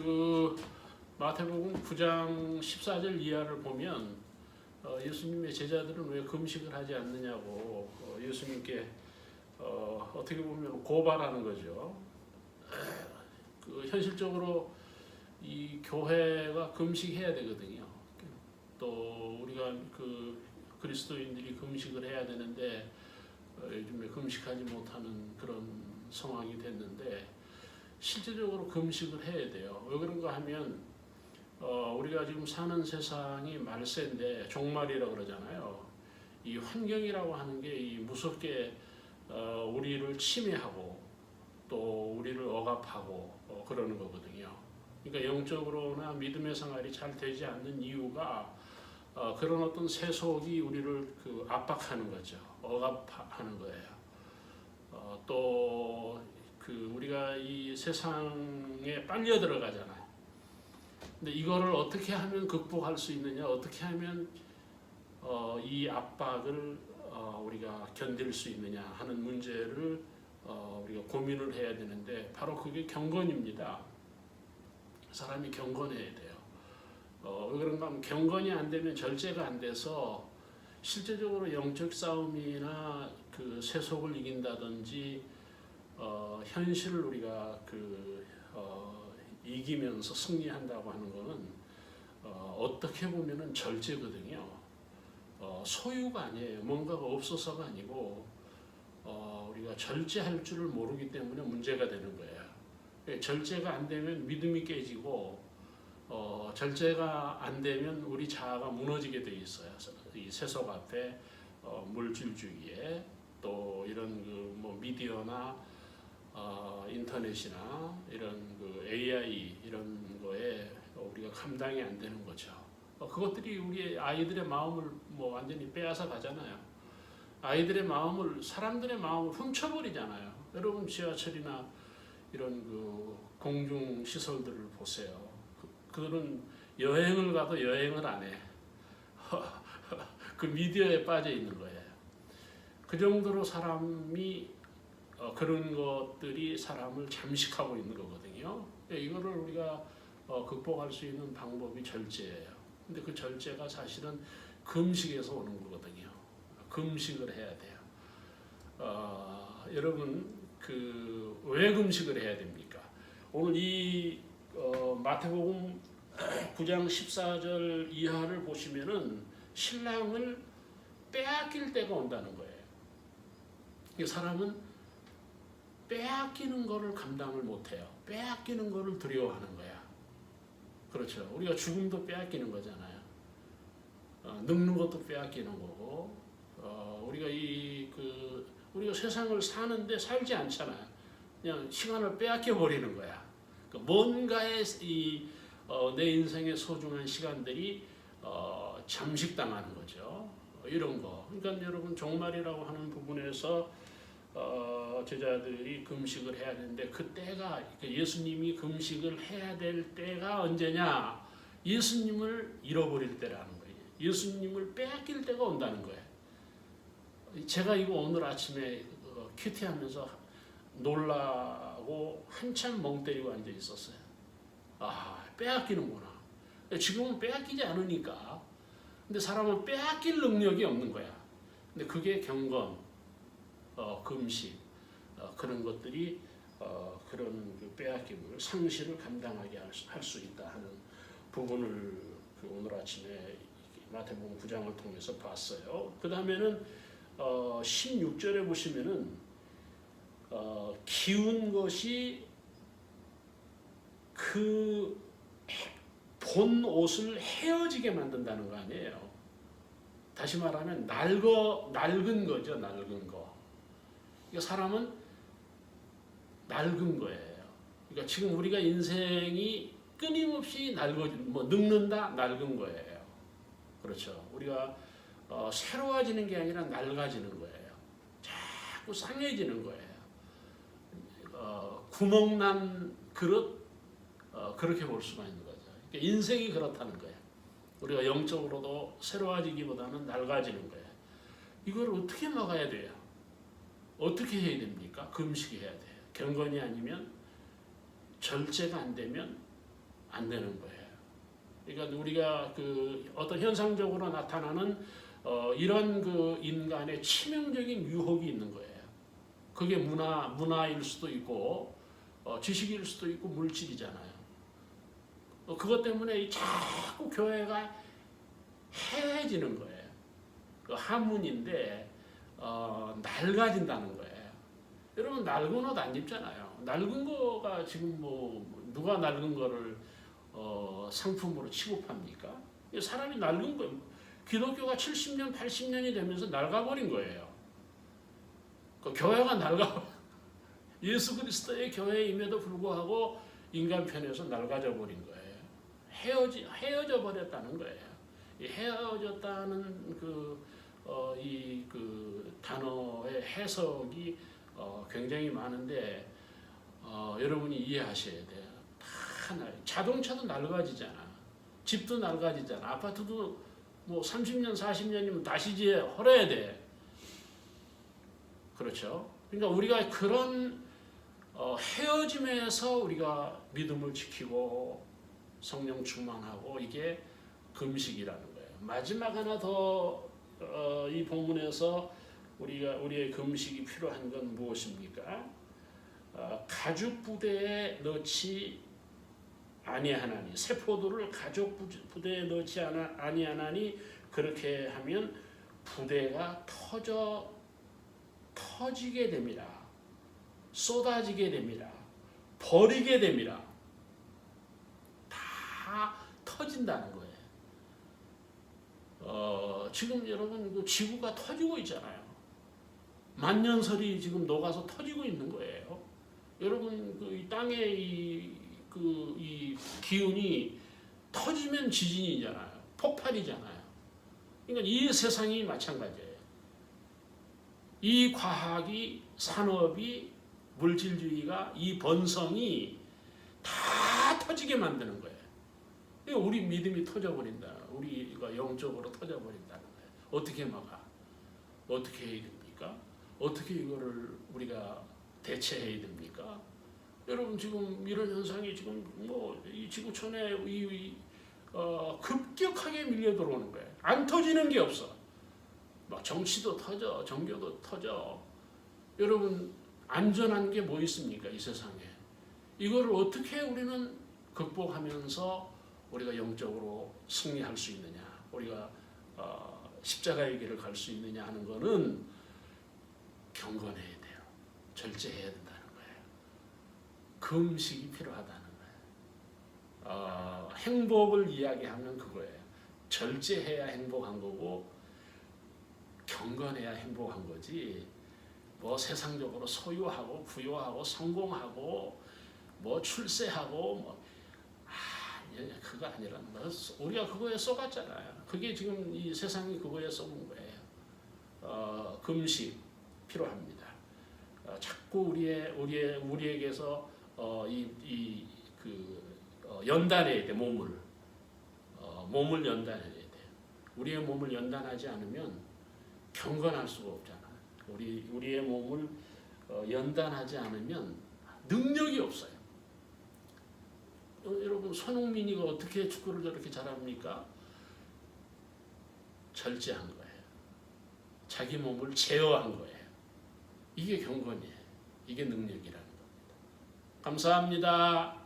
그 마태복음 9장 14절 이하를 보면 예수님의 제자들은 왜 금식을 하지 않느냐고 예수님께 어떻게 보면 고발하는 거죠. 그 현실적으로 이 교회가 금식해야 되거든요. 또 우리가 그 그리스도인들이 금식을 해야 되는데 요즘에 금식하지 못하는 그런 상황이 됐는데 실제적으로 금식을 해야 돼요. 왜 그런가 하면 우리가 지금 사는 세상이 말세인데 종말이라고 그러잖아요. 이 환경이라고 하는 게 이 무섭게 우리를 침해하고 또 우리를 억압하고 그러는 거거든요. 그러니까 영적으로나 믿음의 생활이 잘 되지 않는 이유가 그런 어떤 세속이 우리를 그 압박하는 거죠. 억압하는 거예요. 또 그 우리가 이 세상에 빨려 들어가잖아요. 근데 이거를 어떻게 하면 극복할 수 있느냐, 어떻게 하면 이 압박을 우리가 견딜 수 있느냐 하는 문제를 우리가 고민을 해야 되는데 바로 그게 경건입니다. 사람이 경건해야 돼요. 왜 그런가 하면 경건이 안 되면 절제가 안 돼서 실제적으로 영적 싸움이나 그 세속을 이긴다든지 현실을 우리가 이기면서 승리한다고 하는 것은 어떻게 보면은 절제거든요. 소유가 아니에요. 뭔가가 없어서가 아니고 우리가 절제할 줄을 모르기 때문에 문제가 되는 거예요. 절제가 안 되면 믿음이 깨지고 절제가 안 되면 우리 자아가 무너지게 돼 있어요. 이 세속 앞에 물질주의에 또 이런 뭐 미디어나 인터넷이나 이런 그 AI 이런 거에 우리가 감당이 안 되는 거죠. 그것들이 우리 아이들의 마음을 뭐 완전히 빼앗아 가잖아요. 아이들의 마음을 사람들의 마음을 훔쳐버리잖아요. 여러분 지하철이나 이런 그 공중 시설들을 보세요. 그거는 여행을 가도 여행을 안 해. 그 미디어에 빠져 있는 거예요. 그 정도로 사람이 그런 것들이 사람을 잠식하고 있는 거거든요. 이거를 우리가 극복할 수 있는 방법이 절제예요. 근데 그 절제가 사실은 금식에서 오는 거거든요. 금식을 해야 돼요. 여러분 왜 금식을 해야 됩니까? 오늘 이 마태복음 9장 14절 이하를 보시면은 신랑을 빼앗길 때가 온다는 거예요. 이 사람은 빼앗기는 거를 감당을 못해요. 빼앗기는 거를 두려워하는 거야. 그렇죠. 우리가 죽음도 빼앗기는 거잖아요. 늙는 것도 빼앗기는 거고, 우리가 우리가 세상을 사는데 살지 않잖아요. 그냥 시간을 빼앗겨 버리는 거야. 그러니까 뭔가에 내 인생의 소중한 시간들이 잠식당하는 거죠. 이런 거. 그러니까 여러분 종말이라고 하는 부분에서 제자들이 금식을 해야 되는데 그 때가 예수님이 금식을 해야 될 때가 언제냐? 예수님을 잃어버릴 때라는 거예요. 예수님을 빼앗길 때가 온다는 거예요. 제가 이거 오늘 아침에 큐티하면서 놀라고 한참 멍 때리고 앉아 있었어요. 빼앗기는구나. 지금은 빼앗기지 않으니까. 근데 사람은 빼앗길 능력이 없는 거야. 근데 그게 경건, 금식, 그런 것들이 그런 그 빼앗김을 상실을 감당하게 할 수 있다 하는 부분을 오늘 아침에 마태복음 9장을 통해서 봤어요. 그 다음에는 16절에 보시면은 기운 것이 그 본 옷을 헤어지게 만든다는 거 아니에요. 다시 말하면 낡은 거죠. 낡은 거. 그러니까 사람은 낡은 거예요. 그러니까 지금 우리가 인생이 끊임없이 늙는다, 낡은 거예요. 그렇죠. 우리가 새로워지는 게 아니라 낡아지는 거예요. 자꾸 상해지는 거예요. 구멍난 그릇 그렇게 볼 수가 있는 거죠. 그러니까 인생이 그렇다는 거예요. 우리가 영적으로도 새로워지기보다는 낡아지는 거예요. 이걸 어떻게 막아야 돼요? 어떻게 해야 됩니까? 금식해야 돼요. 경건이 아니면 절제가 안 되면 안 되는 거예요. 그러니까 우리가 그 어떤 현상적으로 나타나는 이런 그 인간의 치명적인 유혹이 있는 거예요. 그게 문화일 수도 있고 지식일 수도 있고 물질이잖아요. 그것 때문에 자꾸 교회가 해해지는 거예요. 그 한문인데 낡아진다는 거예요. 여러분 낡은 옷 안 입잖아요. 낡은 거가 지금 뭐 누가 낡은 거를 상품으로 취급합니까? 사람이 낡은 거 기독교가 70년, 80년이 되면서 낡아버린 거예요. 그 교회가 예수 그리스도의 교회임에도 불구하고 인간 편에서 낡아져 버린 거예요. 헤어져 버렸다는 거예요. 이 헤어졌다는 그 단어의 해석이 굉장히 많은데 여러분이 이해하셔야 돼요. 자동차도 낡아지잖아. 집도 낡아지잖아. 아파트도 뭐 30년, 40년이면 다시 이제 헐어야 돼. 그렇죠? 그러니까 우리가 그런 헤어짐에서 우리가 믿음을 지키고 성령 충만하고 이게 금식이라는 거예요. 마지막 하나 더 이 본문에서 우리의 금식이 필요한 건 무엇입니까? 가죽 부대에 넣지 아니하나니 새 포도를 가죽 부대에 넣지 아니하나니 그렇게 하면 부대가 터지게 됩니다. 쏟아지게 됩니다. 버리게 됩니다. 다 터진다는 거예요. 지금 여러분 그 지구가 터지고 있잖아요. 만년설이 지금 녹아서 터지고 있는 거예요. 여러분 그 이 땅의 이 기운이 터지면 지진이잖아요. 폭발이잖아요. 그러니까 이 세상이 마찬가지예요. 이 과학이 산업이 물질주의가 이 번성이 다 터지게 만드는 거예요. 그러니까 우리 믿음이 터져버린다. 우리가 영적으로 터져버린다는 거예요. 어떻게 막아? 어떻게 해야 됩니까? 어떻게 이거를 우리가 대체해야 됩니까? 여러분 지금 이런 현상이 지금 뭐 이 지구촌에 급격하게 밀려 들어오는 거예요. 안 터지는 게 없어. 막 정치도 터져, 종교도 터져. 여러분 안전한 게 뭐 있습니까? 이 세상에. 이거를 어떻게 우리는 극복하면서 우리가 영적으로 승리할 수 있느냐, 우리가 십자가의 길을 갈 수 있느냐 하는 거는 경건해야 돼요. 절제해야 된다는 거예요. 금식이 필요하다는 거예요. 행복을 이야기하면 그거예요. 절제해야 행복한 거고 경건해야 행복한 거지. 뭐 세상적으로 소유하고 부유하고 성공하고 뭐 출세하고 뭐 그거 아니라는 거예요. 우리가 그거에 쏘갔잖아요. 그게 지금 이 세상이 그거에 쏘는 거예요. 금식 필요합니다. 자꾸 우리에게서 연단해야 돼. 몸을 연단해야 돼. 우리의 몸을 연단하지 않으면 경건할 수가 없잖아. 우리의 몸을 연단하지 않으면 능력이 없어요. 여러분 손흥민이가 어떻게 축구를 저렇게 잘합니까? 절제한 거예요. 자기 몸을 제어한 거예요. 이게 경건이에요. 이게 능력이라는 겁니다. 감사합니다.